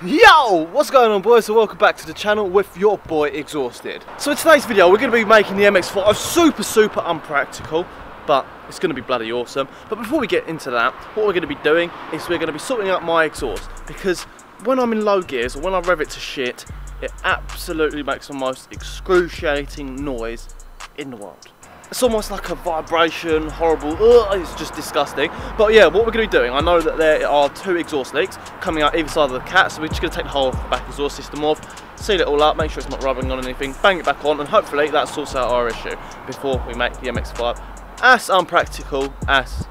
Yo! What's going on, boys? So welcome back to the channel with your boy Exhausted. So in today's video we're going to be making the MX5 super unpractical, but it's going to be bloody awesome. But before we get into that, what we're going to be doing is we're going to be sorting out my exhaust, because when I'm in low gears or when I rev it to shit, it absolutely makes the most excruciating noise in the world. It's almost like a vibration, horrible, it's just disgusting. But yeah, what we're going to be doing, I know that there are two exhaust leaks coming out either side of the cat, so we're just going to take the whole back exhaust system off, seal it all up, make sure it's not rubbing on anything, bang it back on, and hopefully that sorts out our issue before we make the MX5 as unpractical as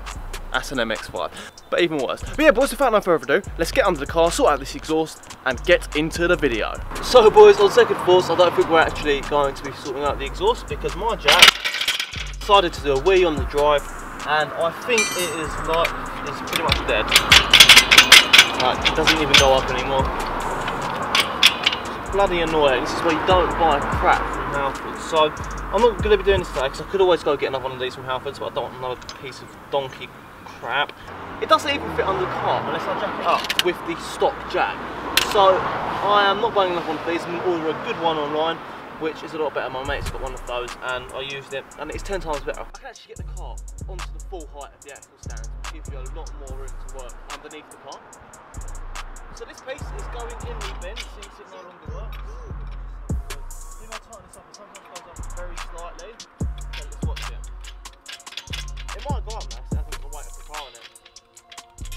an MX5. But even worse. But yeah, boys, without no further ado, let's get under the car, sort out this exhaust, and get into the video. So boys, on second thoughts, I don't think we're actually going to be sorting out the exhaust, because my jack decided to do a wee on the drive, and I think it is like, it's pretty much dead. Like, it doesn't even go up anymore. It's bloody annoying. This is why you don't buy crap from Halfords. So I'm not going to be doing this today, because I could always go get another one of these from Halfords, but I don't want another piece of donkey crap. It doesn't even fit under the car unless I jack it up with the stock jack. So I am not buying another one of these. I'm going to order a good one online, which is a lot better. My mate's got one of those and I used it and it's 10 times better. I can actually get the car onto the full height of the axle stand, which gives you a lot more room to work underneath the car. So this piece is going in the bin, so you see it no longer works. If I tighten this up, it sometimes goes up very slightly. So let's watch it. It might go up now, because it hasn't got weight of the car on it.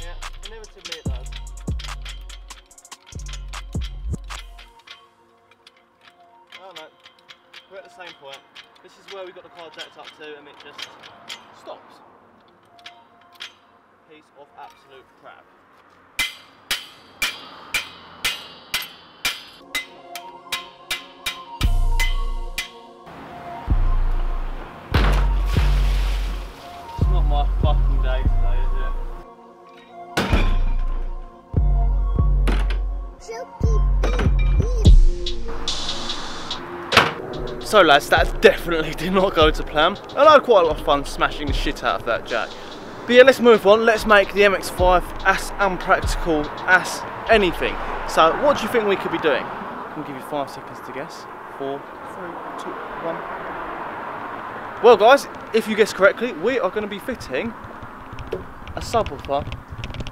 Yeah, inevitably it does. Oh no, we're at the same point. This is where we got the car jacked up to and it just stops. Piece of absolute crap. It's not my fucking day today, is it? So lads, that definitely did not go to plan. And I had quite a lot of fun smashing the shit out of that jack. But yeah, let's move on. Let's make the MX5 as unpractical as anything. So what do you think we could be doing? I'll give you 5 seconds to guess. 4, 3, 2, 1. Well guys, if you guessed correctly, we are going to be fitting a subwoofer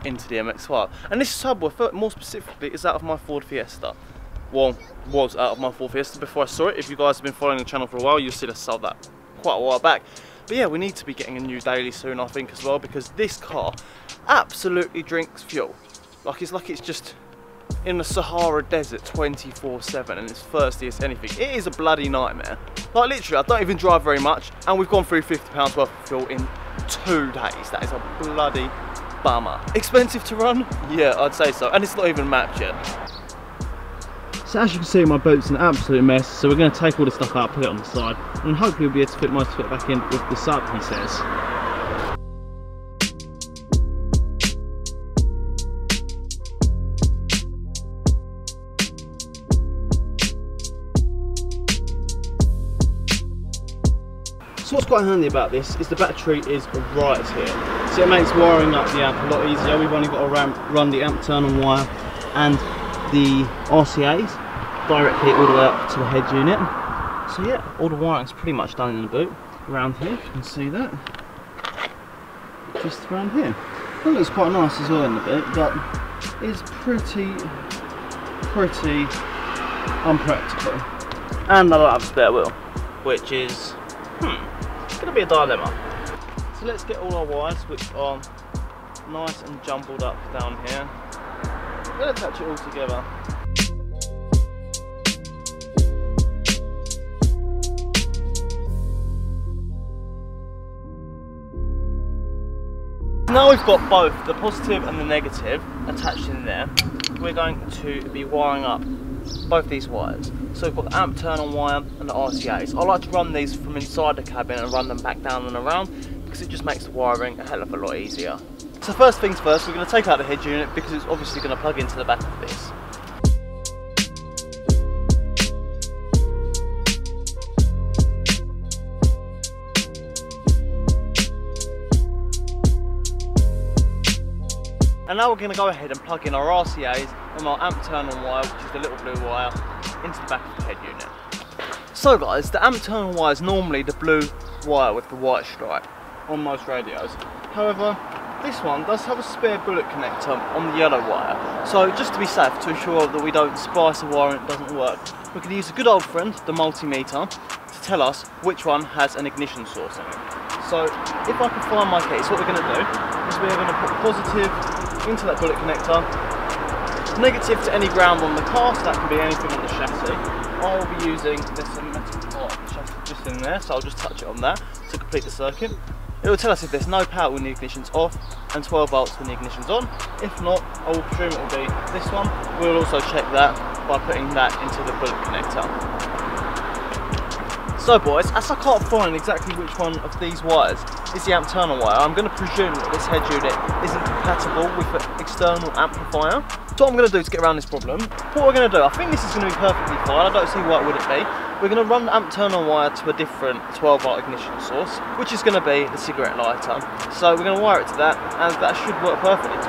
into the MX5. And this subwoofer, more specifically, is out of my Ford Fiesta. Well, was out of my Ford Fiesta before I saw it. If you guys have been following the channel for a while, you'll see I sold that quite a while back. But yeah, we need to be getting a new daily soon, I think, as well, because this car absolutely drinks fuel. Like it's just in the Sahara Desert 24/7 and it's thirsty as anything. It is a bloody nightmare. Like literally, I don't even drive very much and we've gone through £50 worth of fuel in 2 days. That is a bloody bummer. Expensive to run? Yeah, I'd say so. And it's not even mapped yet. So as you can see, my boat's an absolute mess, so we're going to take all the stuff out, put it on the side, and hopefully we'll be able to fit most of it back in with the sub, he says. So what's quite handy about this is the battery is right here, so it makes wiring up the amp a lot easier. We've only got to run the amp turn on wire and the RCAs directly all the way up to the head unit. So yeah, all the wiring's pretty much done in the boot. Around here, if you can see that. Just around here. It looks quite nice as well in the boot, but it's pretty unpractical. And I don't have a spare wheel, which is gonna be a dilemma. So let's get all our wires, which are nice and jumbled up down here. I'm gonna attach it all together. Now we've got both the positive and the negative attached in there, we're going to be wiring up both these wires. So we've got the amp turn on wire and the RCAs. I like to run these from inside the cabin and run them back down and around, because it just makes the wiring a hell of a lot easier. So first things first, we're going to take out the head unit, because it's obviously going to plug into the back of this. And now we're going to go ahead and plug in our RCAs and our amp turn-on wire, which is the little blue wire, into the back of the head unit. So guys, the amp turn-on wire is normally the blue wire with the white stripe on most radios. However, this one does have a spare bullet connector on the yellow wire. So just to be safe, to ensure that we don't splice a wire and it doesn't work, we're going to use a good old friend, the multimeter, to tell us which one has an ignition source in it. So if I can find my case, what we're going to do is we're going to put positive into that bullet connector, negative to any ground on the car, so that can be anything on the chassis. I'll be using this metal part of the chassis just in there, so I'll just touch it on that to complete the circuit. It will tell us if there's no power when the ignition's off and 12 volts when the ignition's on. If not, I will presume it will be this one. We'll also check that by putting that into the bullet connector. So boys, as I can't find exactly which one of these wires is the amp turn-on wire, I'm going to presume that this head unit isn't compatible with an external amplifier. So what I'm going to do to get around this problem, what we're going to do, I think this is going to be perfectly fine, I don't see why it wouldn't be. We're going to run the amp turn-on wire to a different 12 volt ignition source, which is going to be the cigarette lighter. So we're going to wire it to that, and that should work perfectly.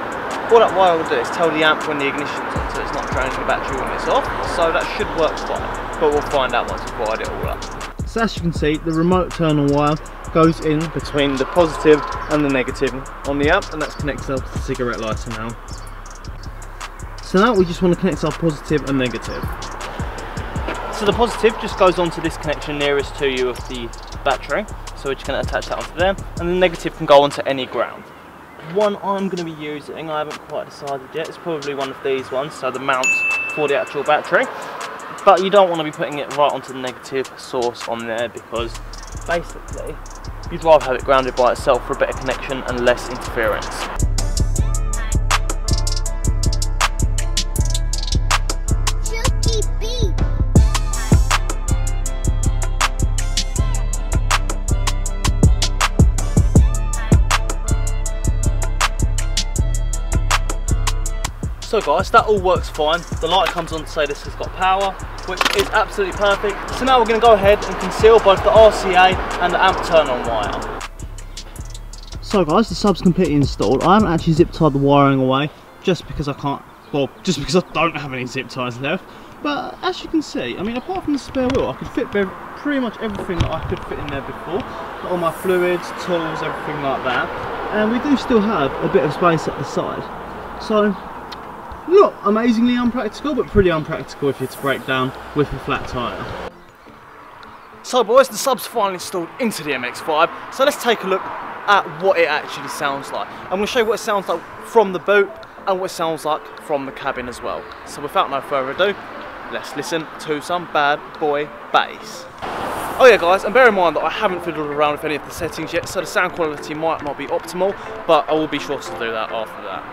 All that wire will do is tell the amp when the ignition's on, so it's not draining the battery when it's off, so that should work fine, but we'll find out once we've wired it all up. So as you can see, the remote turn-on wire goes in between the positive and the negative on the amp, and that's connected up to the cigarette lighter now. So now we just want to connect our positive and negative. So the positive just goes onto this connection nearest to you of the battery, so we're just going to attach that onto there, and the negative can go onto any ground. One I'm going to be using, I haven't quite decided yet, it's probably one of these ones, so the mount for the actual battery. But you don't want to be putting it right onto the negative source on there, because basically you'd rather have it grounded by itself for a better connection and less interference. So guys, that all works fine. The light comes on to say this has got power, which is absolutely perfect. So now we're going to go ahead and conceal both the RCA and the amp turn-on wire. So guys, the sub's completely installed. I haven't actually zip tied the wiring away, just because I can't, well, just because I don't have any zip ties left. But as you can see, I mean, apart from the spare wheel, I could fit pretty much everything that I could fit in there before. All my fluids, tools, everything like that. And we do still have a bit of space at the side. So, not amazingly unpractical, but pretty unpractical if you're to break down with a flat tyre. So boys, the sub's finally installed into the MX5, so let's take a look at what it actually sounds like. I'm going to show you what it sounds like from the boot and what it sounds like from the cabin as well. So without no further ado, let's listen to some bad boy bass. Oh yeah guys, and bear in mind that I haven't fiddled around with any of the settings yet, so the sound quality might not be optimal, but I will be sure to do that after that.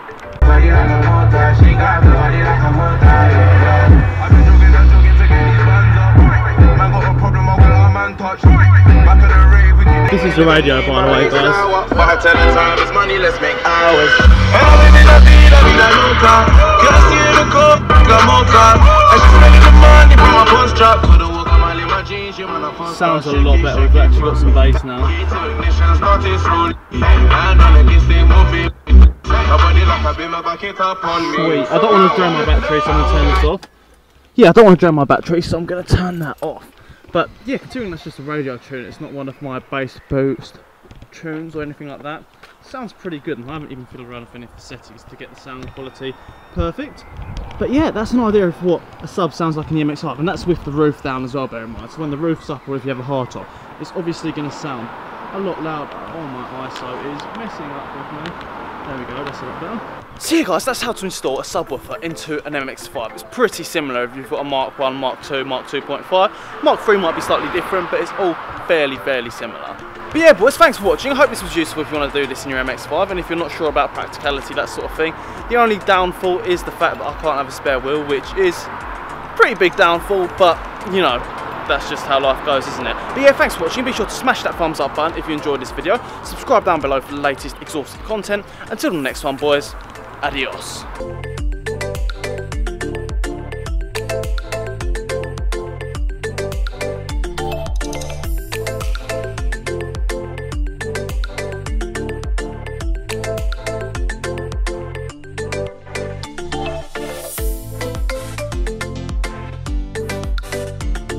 This is the radio, by the way, guys. Sounds a lot better. We've actually got some bass now. Sweet. I don't want to drain my battery, so I'm going to turn this off. Yeah, I don't want to drain my battery, so I'm going to turn that off. But yeah, considering that's just a radio tune, it's not one of my bass boost tunes or anything like that. Sounds pretty good, and I haven't even fiddled around with any of the settings to get the sound quality perfect. But yeah, that's an idea of what a sub sounds like in the MX5, and that's with the roof down as well, bear in mind. So when the roof's up, or if you have a hard top, it's obviously going to sound a lot louder. Oh, my ISO is messing up with me. There we go, that's a lot better. So yeah guys, that's how to install a subwoofer into an MX5. It's pretty similar if you've got a Mark 1, Mark 2, Mark 2.5. Mark 3 might be slightly different, but it's all fairly similar. But yeah boys, thanks for watching. I hope this was useful if you want to do this in your MX5, and if you're not sure about practicality, that sort of thing. The only downfall is the fact that I can't have a spare wheel, which is a pretty big downfall, but you know, that's just how life goes, isn't it? But yeah, thanks for watching. Be sure to smash that thumbs up button if you enjoyed this video. Subscribe down below for the latest exhaustive content. Until the next one boys, adios.